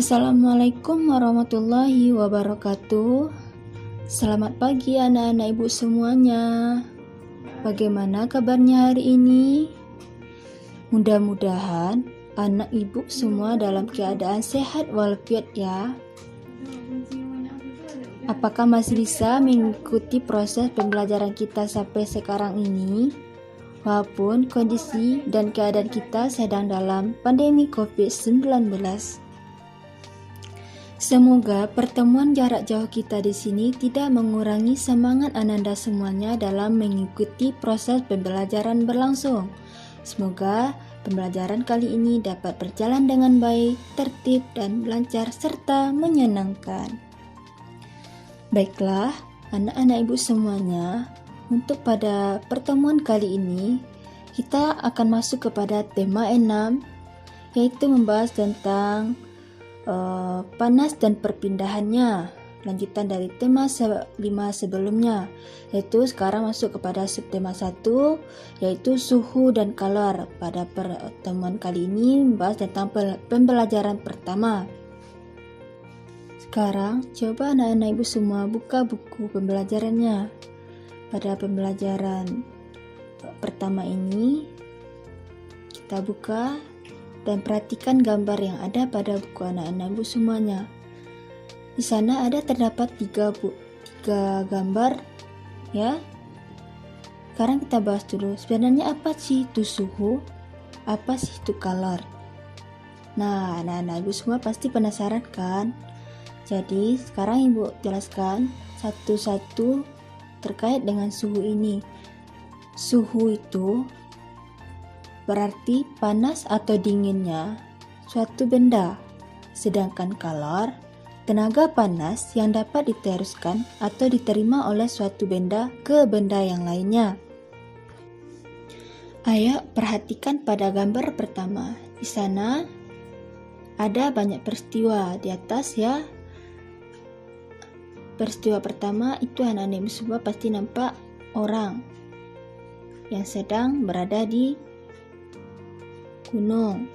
Assalamualaikum warahmatullahi wabarakatuh. Selamat pagi anak-anak ibu semuanya. Bagaimana kabarnya hari ini? Mudah-mudahan anak ibu semua dalam keadaan sehat walafiat ya. Apakah masih bisa mengikuti proses pembelajaran kita sampai sekarang ini? Walaupun kondisi dan keadaan kita sedang dalam pandemi COVID-19. Semoga pertemuan jarak jauh kita di sini tidak mengurangi semangat Ananda semuanya dalam mengikuti proses pembelajaran berlangsung. Semoga pembelajaran kali ini dapat berjalan dengan baik, tertib, dan lancar serta menyenangkan. Baiklah, anak-anak ibu semuanya, untuk pada pertemuan kali ini kita akan masuk kepada tema 6, yaitu membahas tentang panas dan perpindahannya, lanjutan dari tema 5 sebelumnya, yaitu sekarang masuk kepada subtema 1, yaitu suhu dan kalor. Pada pertemuan kali ini membahas tentang pembelajaran pertama. Sekarang coba anak-anak ibu semua buka buku pembelajarannya. Pada pembelajaran pertama ini kita buka dan perhatikan gambar yang ada pada buku anak-anak ibu semuanya. Di sana terdapat tiga gambar ya. Sekarang kita bahas dulu, sebenarnya apa sih itu suhu? Apa sih itu kalor? Nah, anak-anak ibu semua pasti penasaran kan? Jadi sekarang ibu jelaskan satu-satu terkait dengan suhu ini. Suhu itu berarti panas atau dinginnya suatu benda, sedangkan kalor tenaga panas yang dapat diteruskan atau diterima oleh suatu benda ke benda yang lainnya. Ayo perhatikan pada gambar pertama. Di sana ada banyak peristiwa di atas ya. Peristiwa pertama itu anak-anak ibu semua pasti nampak orang yang sedang berada di gunung.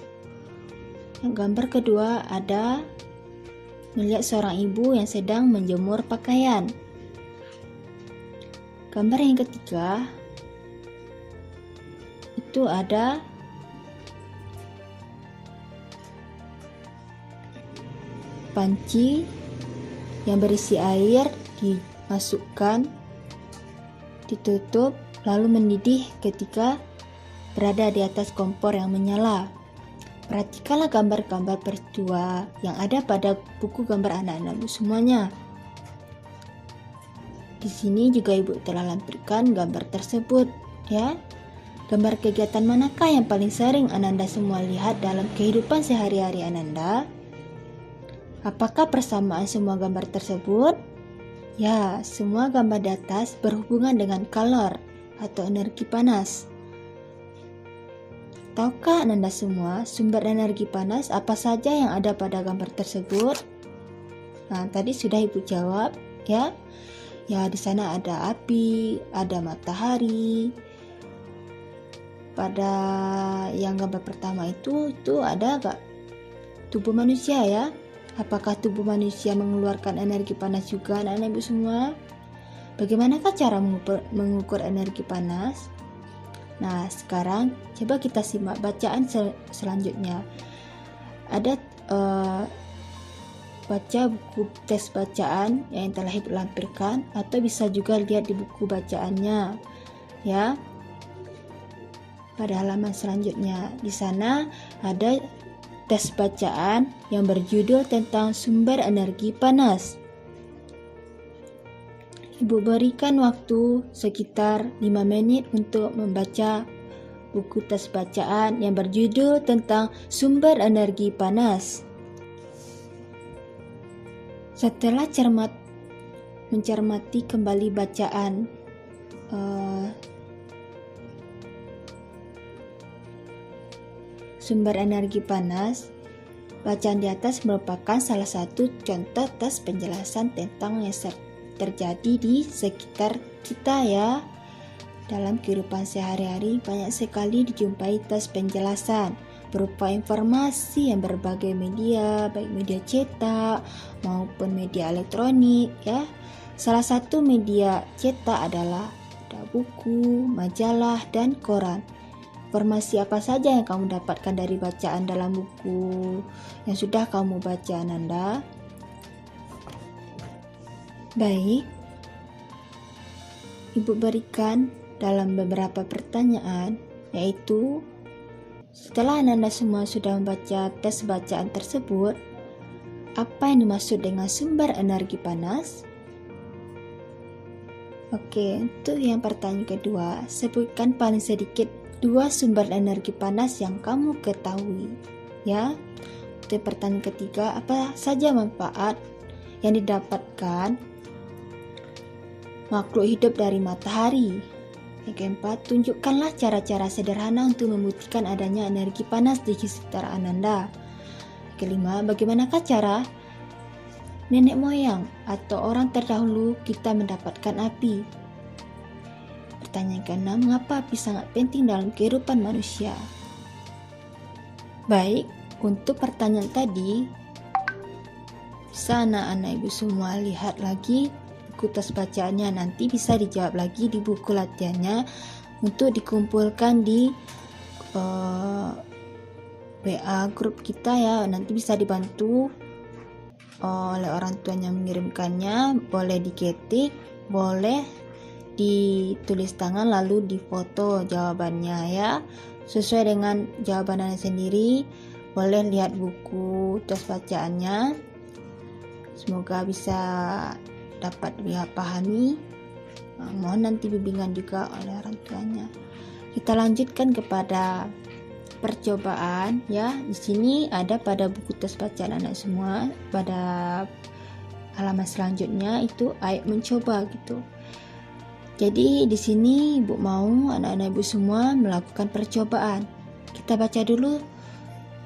Yang gambar kedua ada melihat seorang ibu yang sedang menjemur pakaian. Gambar yang ketiga itu ada panci yang berisi air dimasukkan, ditutup, lalu mendidih ketika berada di atas kompor yang menyala. Perhatikanlah gambar-gambar peristiwa yang ada pada buku gambar anak-anak ibu semuanya. Di sini juga ibu telah lampirkan gambar tersebut ya. Gambar kegiatan manakah yang paling sering Ananda semua lihat dalam kehidupan sehari-hari Ananda? Apakah persamaan semua gambar tersebut? Ya, semua gambar di atas berhubungan dengan kalor atau energi panas. Tahukah Ananda semua sumber energi panas apa saja yang ada pada gambar tersebut? Nah, tadi sudah ibu jawab ya. Ya, di sana ada api, ada matahari. Pada yang gambar pertama itu ada gak tubuh manusia ya? Apakah tubuh manusia mengeluarkan energi panas juga anak-anak ibu semua? Bagaimanakah cara mengukur energi panas? Nah, sekarang coba kita simak bacaan selanjutnya. Ada baca buku tes bacaan yang telah ibu lampirkan, atau bisa juga lihat di buku bacaannya ya. Pada halaman selanjutnya, di sana ada tes bacaan yang berjudul tentang sumber energi panas. Ibu berikan waktu sekitar 5 menit untuk membaca buku tes bacaan yang berjudul tentang sumber energi panas. Setelah mencermati kembali bacaan sumber energi panas, bacaan di atas merupakan salah satu contoh tes penjelasan tentang yang terjadi di sekitar kita ya. Dalam kehidupan sehari-hari banyak sekali dijumpai tes penjelasan berupa informasi yang berbagai media, baik media cetak maupun media elektronik ya. Salah satu media cetak adalah ada buku, majalah, dan koran. Informasi apa saja yang kamu dapatkan dari bacaan dalam buku yang sudah kamu baca, Ananda? Baik, Ibu berikan dalam beberapa pertanyaan, yaitu setelah Ananda semua sudah membaca tes bacaan tersebut, apa yang dimaksud dengan sumber energi panas? Oke, untuk yang pertanyaan kedua, sebutkan paling sedikit 2 sumber energi panas yang kamu ketahui. Ya, untuk pertanyaan ketiga, apa saja manfaat yang didapatkan makhluk hidup dari matahari? Yang keempat, tunjukkanlah cara-cara sederhana untuk membuktikan adanya energi panas di sekitar Ananda. Kelima, bagaimanakah cara nenek moyang atau orang terdahulu kita mendapatkan api? Pertanyaan keenam, mengapa api sangat penting dalam kehidupan manusia? Baik, untuk pertanyaan tadi, bisa anak-anak ibu semua lihat lagi buku tes bacaannya, nanti bisa dijawab lagi di buku latihannya untuk dikumpulkan di WA grup kita ya. Nanti bisa dibantu oleh orang tuanya mengirimkannya, boleh diketik, boleh ditulis tangan lalu difoto jawabannya ya, sesuai dengan jawaban Anda sendiri. Boleh lihat buku tes bacaannya, semoga bisa dapat dipahami. Mohon nanti bimbingan juga oleh orang tuanya. Kita lanjutkan kepada percobaan ya. Di sini ada pada buku tes bacaan anak semua, pada halaman selanjutnya itu ayat mencoba gitu. Jadi di sini Ibu mau anak-anak Ibu semua melakukan percobaan. Kita baca dulu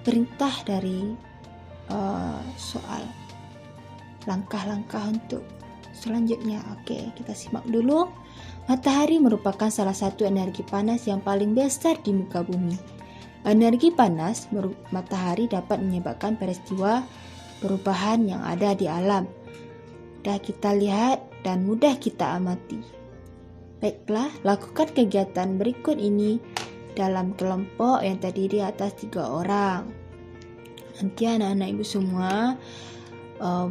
perintah dari soal, langkah-langkah untuk selanjutnya. Oke, kita simak dulu. Matahari merupakan salah satu energi panas yang paling besar di muka bumi. Energi panas matahari dapat menyebabkan peristiwa perubahan yang ada di alam. Mudah kita lihat dan mudah kita amati. Baiklah, lakukan kegiatan berikut ini dalam kelompok yang terdiri atas 3 orang. Nanti anak-anak ibu semua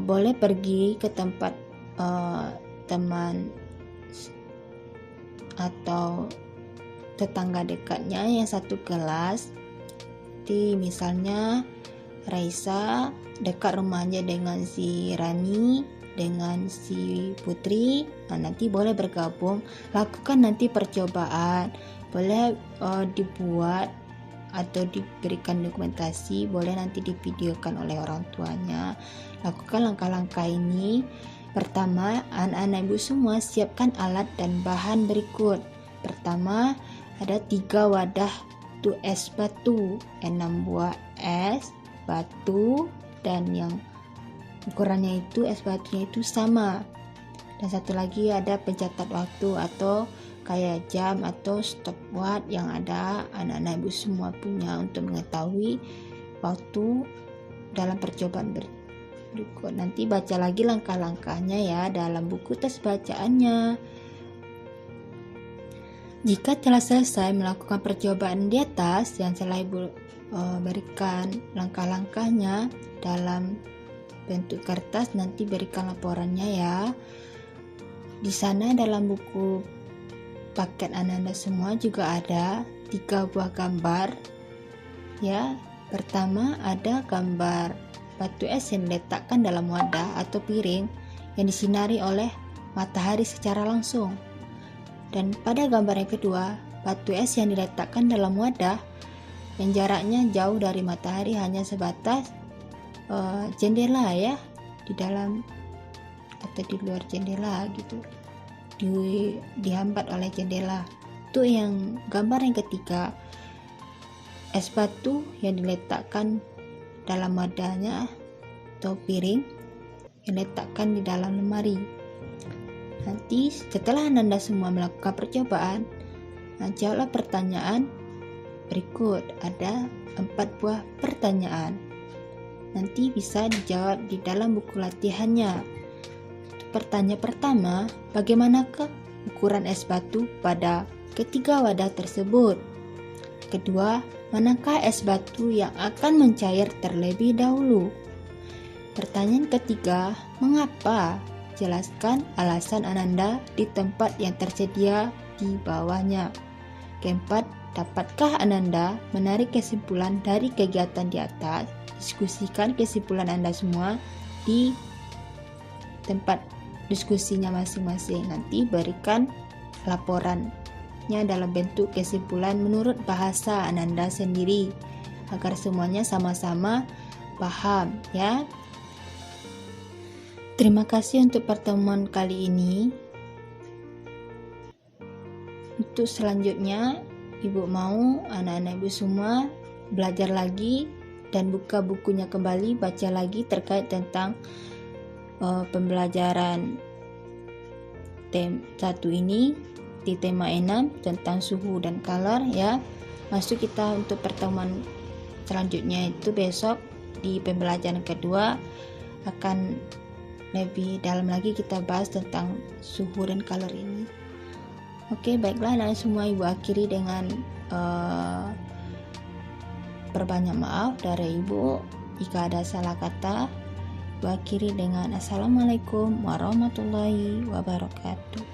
boleh pergi ke tempat teman atau tetangga dekatnya yang satu kelas. Jadi misalnya Raisa dekat rumahnya dengan si Rani, dengan si Putri, nanti boleh bergabung, lakukan nanti percobaan, boleh dibuat atau diberikan dokumentasi, boleh nanti divideokan oleh orang tuanya. Lakukan langkah-langkah ini. Pertama, anak-anak ibu semua siapkan alat dan bahan berikut. Pertama, ada 3 wadah untuk es batu, 6 buah es batu, dan yang ukurannya itu es batunya itu sama. Dan satu lagi ada pencatat waktu atau kayak jam atau stopwatch yang ada anak-anak ibu semua punya untuk mengetahui waktu dalam percobaan berikut. Nanti baca lagi langkah-langkahnya ya dalam buku tes bacaannya. Jika telah selesai melakukan percobaan di atas yang telah ibu berikan langkah-langkahnya dalam bentuk kertas, nanti berikan laporannya ya. Di sana dalam buku paket Ananda semua juga ada 3 buah gambar ya. Pertama ada gambar batu es yang diletakkan dalam wadah atau piring yang disinari oleh matahari secara langsung. Dan pada gambar yang kedua, batu es yang diletakkan dalam wadah yang jaraknya jauh dari matahari, hanya sebatas jendela ya, di dalam atau di luar jendela gitu, dihambat oleh jendela. Itu yang gambar yang ketiga, es batu yang diletakkan dalam wadahnya atau piring yang diletakkan di dalam lemari. Nanti setelah Ananda semua melakukan percobaan, jawablah pertanyaan berikut ada 4 buah pertanyaan. Nanti bisa dijawab di dalam buku latihannya. Pertanyaan pertama, bagaimanakah ukuran es batu pada ketiga wadah tersebut? Kedua, manakah es batu yang akan mencair terlebih dahulu? Pertanyaan ketiga, mengapa? Jelaskan alasan Ananda di tempat yang tersedia di bawahnya. Keempat, dapatkah Ananda menarik kesimpulan dari kegiatan di atas? Diskusikan kesimpulan Anda semua di tempat diskusinya masing-masing. Nanti berikan laporannya dalam bentuk kesimpulan menurut bahasa Ananda sendiri agar semuanya sama-sama paham ya. Terima kasih untuk pertemuan kali ini. Untuk selanjutnya, Ibu mau anak-anak Ibu semua belajar lagi dan buka bukunya kembali, baca lagi terkait tentang pembelajaran satu ini di tema 6 tentang suhu dan color ya. Masuk kita untuk pertemuan selanjutnya itu besok di pembelajaran kedua akan lebih dalam lagi kita bahas tentang suhu dan color ini. Oke, baiklah anak semua, Ibu akhiri dengan perbanyak maaf dari Ibu jika ada salah kata. Ibu akhiri dengan Assalamualaikum warahmatullahi wabarakatuh.